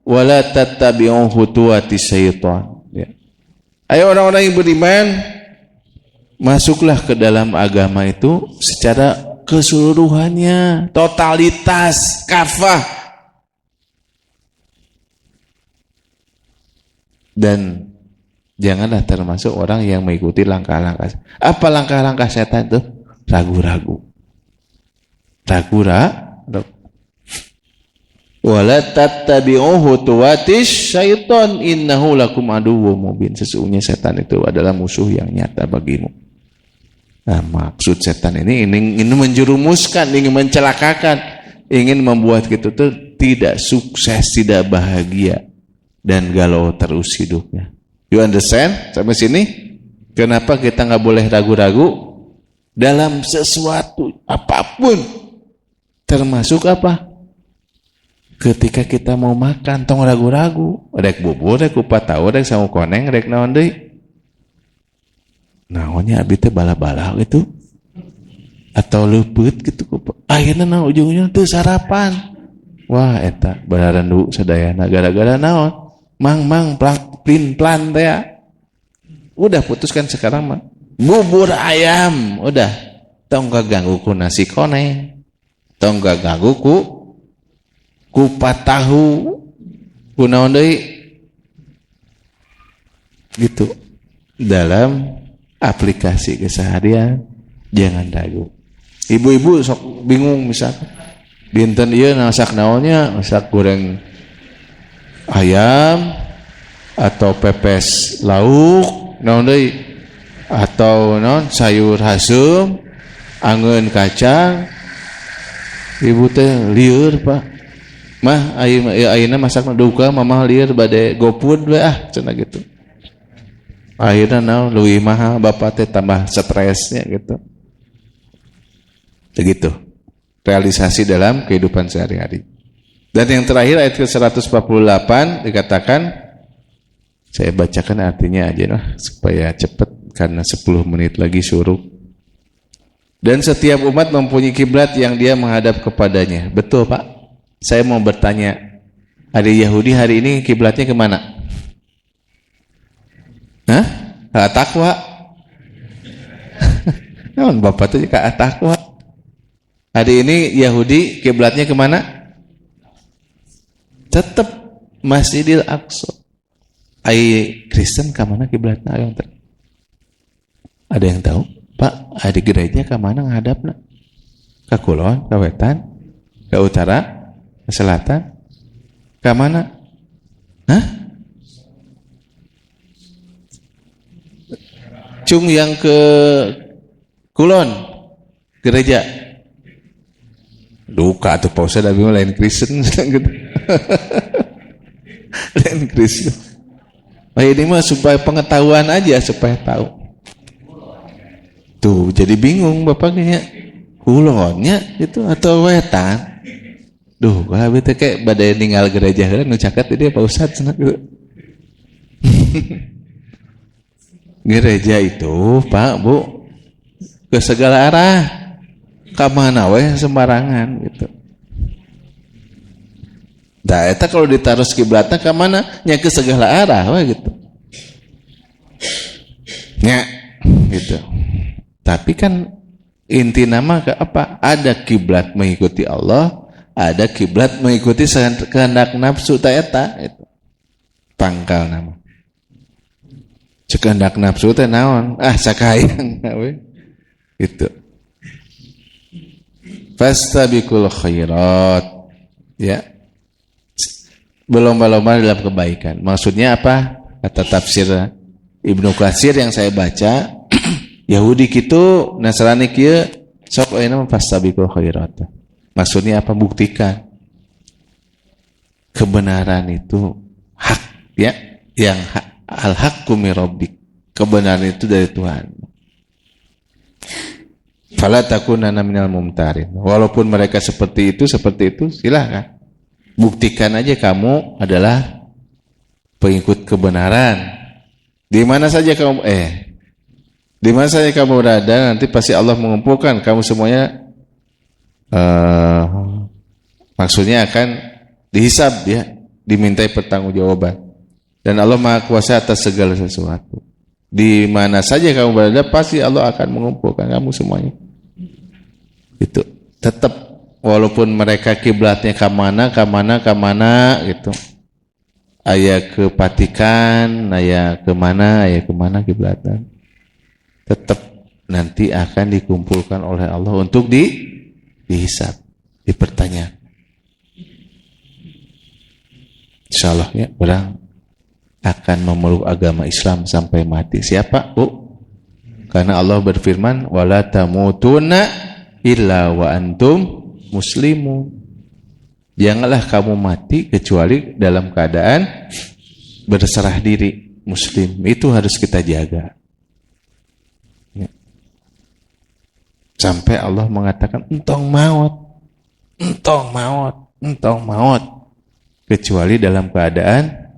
wa la tattabi'u khutuwati syaitan. Ya. Ayo orang-orang yang beriman, masuklah ke dalam agama itu secara keseluruhannya, totalitas, kafah. Dan janganlah termasuk orang yang mengikuti langkah-langkah. Apa langkah-langkah setan itu? Ragu-ragu. Ragu-ragu. Wala tattabi'u khutuwatis syaitan innahu lakum aduwwum mubin. Sesungguhnya setan itu adalah musuh yang nyata bagimu. Nah, maksud setan ini ingin menjerumuskan, ingin mencelakakan, ingin membuat kita tuh tidak sukses, tidak bahagia, dan galau terus hidupnya. You understand? Sampai sini? Kenapa kita nggak boleh ragu-ragu dalam sesuatu apapun, termasuk apa? Ketika kita mau makan, tong ragu-ragu. Rek bubur, rek kupat tahu, rek sawo koneng, rek naon deui. Naonnya abi teh bala-bala gitu, atau leupeut gitu. Akhirnya naon ujung-ujungnya teu sarapan. Wah, eta bararandu sadayana gara-gara naon? Mang plan teh ya. Udah putuskan sekarang mah bubur ayam, udah tong ganggu ku nasi koneng, tong ganggu ku kupat tahu, ku naon deui gitu. Dalam aplikasi keseharian jangan ragu. Ibu-ibu sok bingung misalkan dinten ieu masak naonnya, masak goreng ayam atau pepes lauk naon deui atau naon sayur hasem angeun kacang. Ibu teh lieur Pak, mah ayeuna masak duka mamah lieur bade gopud we cenah gitu. Akhirnya naon leuwih mahal, bapak teh tambah stresnya gitu. Begitu realisasi dalam kehidupan sehari-hari. Dan yang terakhir ayat ke-148 dikatakan, saya bacakan artinya aja lah supaya cepat karena 10 menit lagi syuruk. Dan setiap umat mempunyai kiblat yang dia menghadap kepadanya. Betul Pak? Saya mau bertanya, hari Yahudi hari ini kiblatnya kemana? Hah? Ke At-Taqwa? Naon Bapak tuh ke At-Taqwa? Hari ini Yahudi kiblatnya kemana? Tetap Masjidil Aqsa. Ai Kristen ke mana kiblatna? Ada yang tahu? Pak, di gereja ke mana ngadapna? Ke kulon, ke wetan, ke utara, ke selatan? Ke mana? Hah? Cung yang ke kulon gereja. Duka tuh Pak Ustaz, tapi lain Kristen gitu. Lain Kristen. Nah, ini mah supaya pengetahuan aja, supaya tahu. Tuh jadi bingung bapaknya. Kulonnya itu atau wetan? Duh, gua bete kayak badai ninggal gereja kan nu caket dia Pak Ustaz cenah gitu. Gereja itu, Pak, Bu, ke segala arah. Ka mana we sembarangan gitu. Da eta kalau ditaruh kiblatna ka mana? Nya ke segala arah we gitu. Nya gitu. Tapi kan inti nama ke apa? Ada kiblat mengikuti Allah, ada kiblat mengikuti kehendak nafsu ta eta itu. Pangkal nama. Kehendak nafsu teh naon? Sakayang we. Gitu. Fastabiqul khairat. Ya. Berlomba-lomba dalam kebaikan. Maksudnya apa? Kata tafsir Ibnu Katsir yang saya baca, Yahudi kitu, Nasrani kieu, sok ayeuna fastabiqul khairat. Maksudnya apa? Buktikan kebenaran itu hak, ya, yang al-haqqu min rabbik. Kebenaran itu dari Tuhan. Fala takunanna minal mumtarin. Walaupun mereka seperti itu, silahkan. Buktikan aja kamu adalah pengikut kebenaran. Di mana saja kamu berada, nanti pasti Allah mengumpulkan kamu semuanya. Maksudnya akan dihisab ya, dimintai pertanggungjawaban. Dan Allah Maha Kuasa atas segala sesuatu. Di mana saja kamu berada, pasti Allah akan mengumpulkan kamu semuanya. Itu tetap walaupun mereka kiblatnya ke mana gitu. Aya ke Vatikan, aya kemana kiblatan. Tetap nanti akan dikumpulkan oleh Allah untuk dihisab, dipertanya. Insyaallah ya, orang akan memeluk agama Islam sampai mati. Siapa, Bu? Karena Allah berfirman, wala tamutunna illa wa antum muslimun. Janganlah kamu mati kecuali dalam keadaan berserah diri muslim. Itu harus kita jaga. Ya. Sampai Allah mengatakan entong maut kecuali dalam keadaan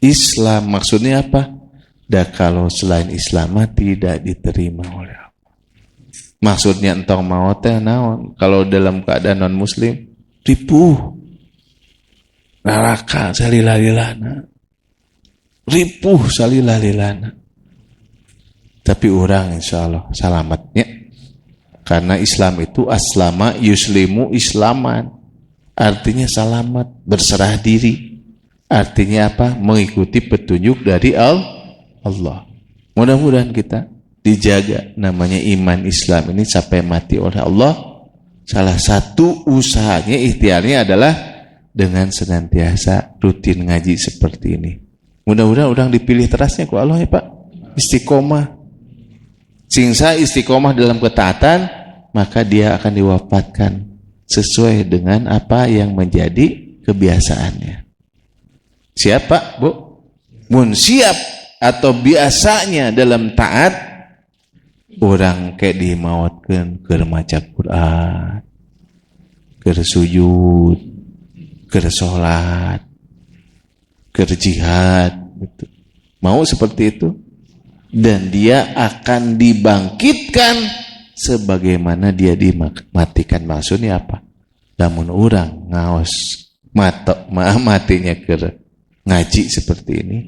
Islam. Maksudnya apa? Dan kalau selain Islam tidak diterima oleh Allah. Maksudnya entong maut naon? Kalau dalam keadaan non muslim ripuh neraka salila-lilana, tapi orang insyaallah selamatnya, karena Islam itu aslama yuslimu islaman, artinya selamat, berserah diri, artinya apa? Mengikuti petunjuk dari Allah. Mudah-mudahan kita dijaga namanya iman Islam ini sampai mati oleh Allah. Salah satu usahanya, ikhtiarnya adalah dengan senantiasa rutin ngaji seperti ini. Mudah-mudahan orang dipilih terasnya ku Allah ya Pak. Istiqomah. Singsa istiqomah dalam ketaatan, maka dia akan diwafatkan sesuai dengan apa yang menjadi kebiasaannya. Siapa, Bu? Mun siap atau biasanya dalam taat, orang kayak dimautkan ke maca Quran, ke sujud, ke sholat, ke jihad gitu. Mau seperti itu, dan dia akan dibangkitkan sebagaimana dia dimatikan. Maksudnya apa? Namun orang ngaos matinya ke ngaji seperti ini,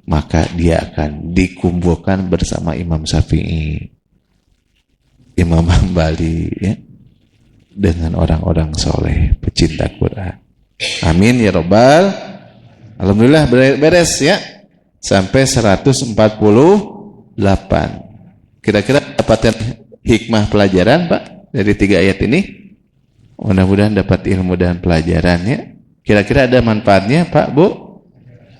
maka dia akan dikumpulkan bersama Imam Syafi'i, Imam Hambali ya, dengan orang-orang soleh pecinta Quran. Amin ya robbal. Alhamdulillah beres ya, sampai 148. Kira-kira dapatkan hikmah pelajaran Pak dari 3 ayat ini? Mudah-mudahan dapat ilmu dan pelajarannya. Kira-kira ada manfaatnya Pak, Bu?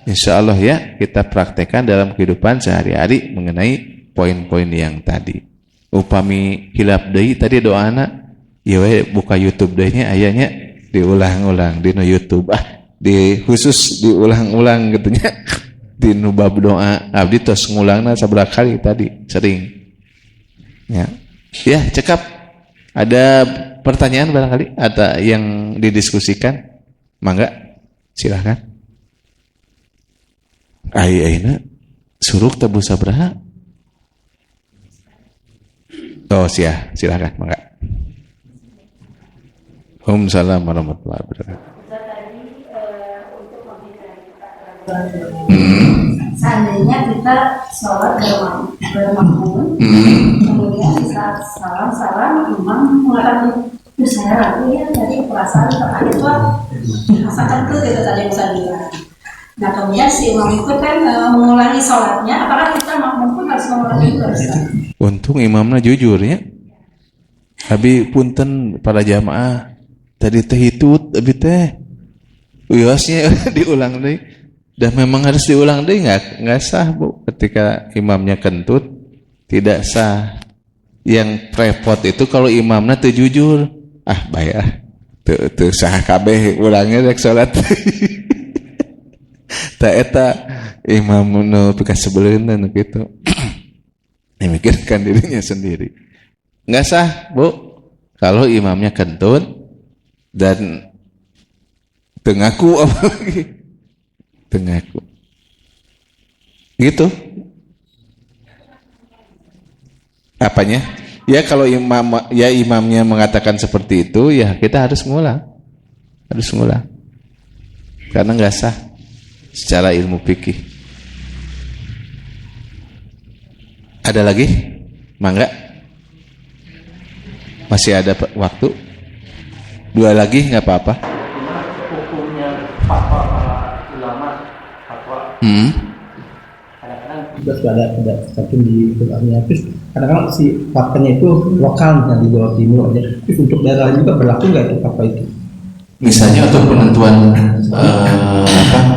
Insya Allah ya, kita praktekkan dalam kehidupan sehari-hari mengenai poin-poin yang tadi. Upami hilap deui tadi doana, ya we buka YouTube deui-nya ayanya diulang-ulang di YouTube. Khusus diulang-ulang gitu nya. Di nu bab doa abdi tos ngulangna sabaraha kali tadi, sering. Ya. Ya, cekap. Ada pertanyaan barangkali ada yang didiskusikan? Mangga, silakan. Ayeuna suruk tebu sabaraha? Oh silakan, mangga. Waalaikumsalam warahmatullahi wabarakatuh. Seandainya kita sholat bermakmum, kemudian di saat salam imam mengatakan itu saya ragu ya dari perasaan terkait itu rasakan tuh gitu tadi Ustaz bilang. Nah kemudian si imam itu kan mengulangi sholatnya, apakah kita makmum pun harus mengulangi itu? Untung imamnya jujur ya. Abi punten para jamaah tadi teh hitut abi teh uyasnya diulang deh. Dan memang harus diulang deh, nggak sah Bu. Ketika imamnya kentut tidak sah. Yang repot itu kalau imamnya teu jujur. Baik teu sah kabeh ulangnya rek salat. Ta eta imam nu pika sebeleunna nu kitu. Memikirkan dirinya sendiri. Nggak sah Bu kalau imamnya kentut dan teu ngaku apalagi. Tengaku gitu. Apanya? Ya kalau imamnya mengatakan seperti itu, ya kita harus ngulang. Karena nggak sah secara ilmu fikih. Ada lagi? Mangga? Masih ada waktu? 2 lagi nggak apa-apa. Hukumnya fatwa para ulama, fatwa. Kadang-kadang juga ada satu di Qurannya. Terus kadang-kadang si fatwanya itu lokal, misalnya di Jawa Timur aja. Terus untuk daerah juga berlaku nggak itu fatwa itu? Misalnya untuk penentuan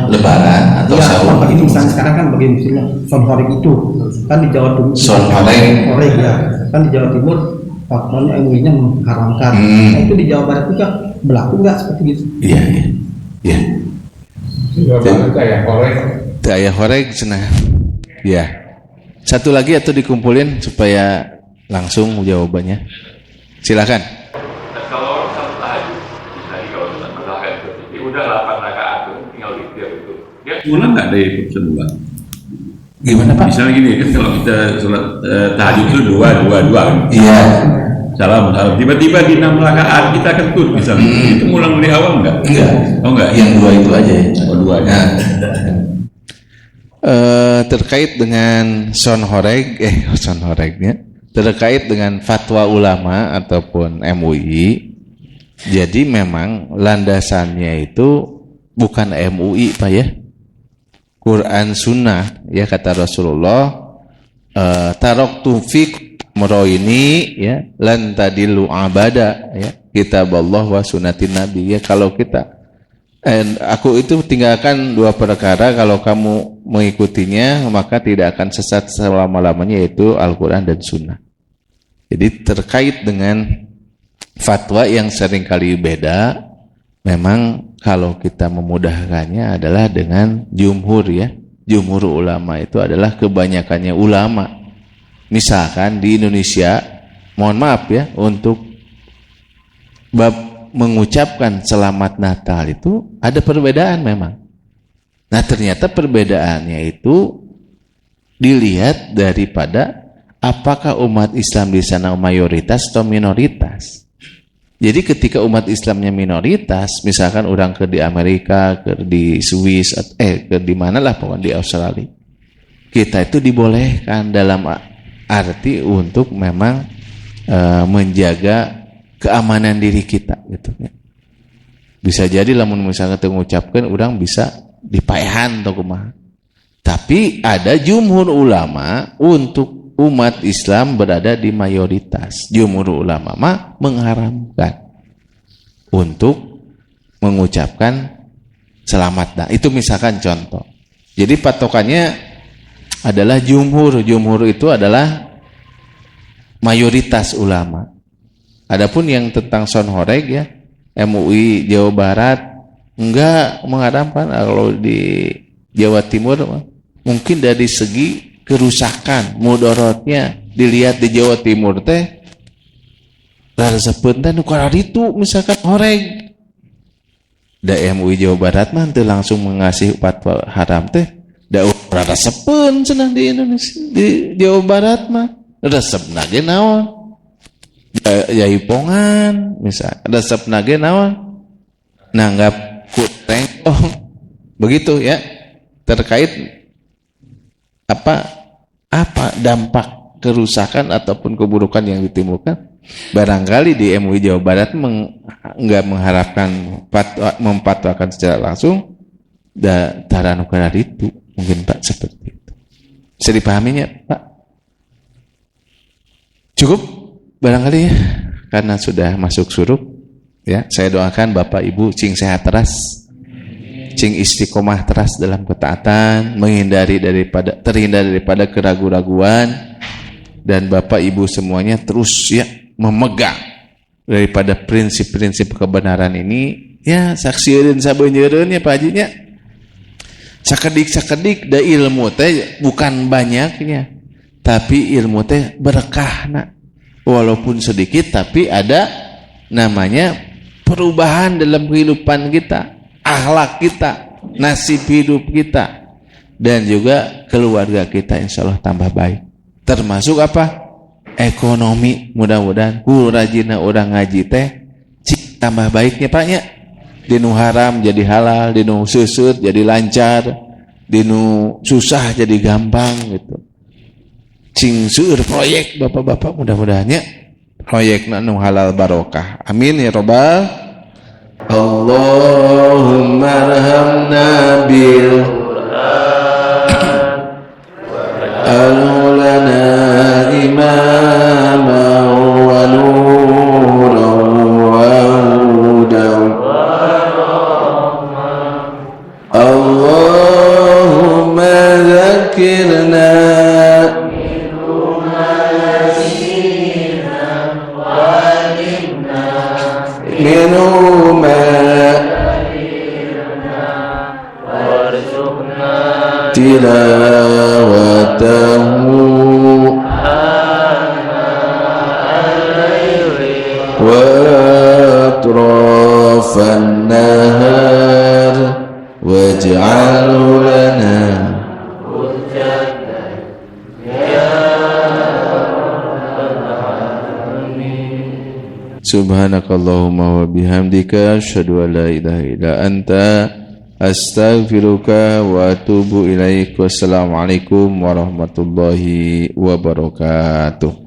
Lebaran atau ya, sahur. Ini misalnya sekarang kan bagi musimnya Sonhoreg itu kan di Jawa Timur. Sonhoreg ya, kan di Jawa Timur fatwanya MUI-nya mengharamkan. Nah itu di Jawa Barat juga berlaku nggak seperti itu? Iya. Jawa Barat kayak horeg cenah. Ya. Satu lagi atau dikumpulin supaya langsung jawabannya. Silakan. kalau satu tahajud misalnya kalau kita melakukan seperti udah 8 rakaat tuh tinggal witir itu dia ulang nggak dari semula. Gimana Pak? Misalnya gini kan kalau kita sholat tahajud itu dua Iya. salam tiba-tiba di 6 rakaat kita kentut misalnya itu ngulang dari awal enggak? Enggak Yang 2 itu aja ya. Dua ya. Terkait dengan sonhoregnya, terkait dengan fatwa ulama ataupun MUI, jadi memang landasannya itu bukan MUI Pak ya, Quran Sunnah ya, kata Rasulullah, taraktu fik amroini ya lan tadillu abada ya, kitab Allah wa sunnatin Nabi ya. Kalau kita aku itu tinggalkan 2 perkara, kalau kamu mengikutinya maka tidak akan sesat selama-lamanya, yaitu Al-Quran dan Sunnah. Jadi terkait dengan fatwa yang seringkali beda, memang kalau kita memudahkannya adalah dengan jumhur ya. Jumhur ulama itu adalah kebanyakannya ulama. Misalkan di Indonesia, mohon maaf ya, untuk bab mengucapkan selamat Natal itu ada perbedaan memang. Nah ternyata perbedaannya itu dilihat daripada apakah umat Islam di sana mayoritas atau minoritas. Jadi ketika umat Islamnya minoritas, misalkan orang ke di Amerika, ke di Swiss, ke di mana lah pokoknya di Australia, kita itu dibolehkan dalam arti untuk memang menjaga keamanan diri kita gitu ya. Bisa jadi lamun misalnya mengucapkan orang bisa dipaehan atau kumaha. Tapi ada jumhur ulama untuk umat Islam berada di mayoritas. Jumhur ulama mah mengharamkan untuk mengucapkan selamat. Nah, itu misalkan contoh. Jadi patokannya adalah jumhur. Jumhur itu adalah mayoritas ulama. Adapun yang tentang sonhoreg ya, MUI Jawa Barat enggak mengharamkan. Kalau di Jawa Timur mungkin dari segi kerusakan, mudorotnya dilihat di Jawa Timur teh rada sepunten ukara itu misalkan horeg. Da MUI Jawa Barat mah teu langsung mengasih fatwa haram teh. Da rada sepen cenah di Indonesia, di Jawa Barat mah resepna ge naon? Jaipongan misal resep nage naon nanggap kuteng begitu ya, terkait apa dampak kerusakan ataupun keburukan yang ditimbulkan. Barangkali di MUI Jawa Barat enggak mengharapkan memfatwakan secara langsung tara nukara itu mungkin Pak, seperti itu. Bisa dipahaminya Pak? Cukup barangkali ya, karena sudah masuk suruk ya. Saya doakan Bapak Ibu cing sehat teras, cing istiqomah teras dalam ketaatan, terhindar daripada keraguan-raguan, dan Bapak Ibu semuanya terus ya memegang daripada prinsip-prinsip kebenaran ini ya. Saksieun sabeuneureun ya Pak Hajinya, sakedik da ilmu teh bukan banyaknya, tapi ilmu teh berkahna. Walaupun sedikit tapi ada namanya perubahan dalam kehidupan kita, akhlak kita, nasib hidup kita, dan juga keluarga kita insya Allah tambah baik. Termasuk apa? ekonomi, mudah-mudahan ku rajinna urang ngaji teh cik tambah baiknya Pak nya. Dinu haram jadi halal, dinu seusut jadi lancar, dinu susah jadi gampang gitu. Cing seueur proyek Bapak-bapak, mudah-mudahannya proyekna nu halal barokah. Amin ya robbal. Allahumma arhamna bil alulana imama wa nuran wa hudan. Allahumma zakirna minuma tilawatahu wa atrafan nahar waj'alhu lana subhanakallahumma wa bihamdika asyhadu an la ilaha illa anta astaghfiruka wa atubu ilaik. Wassalamualaikum warahmatullahi wabarakatuh.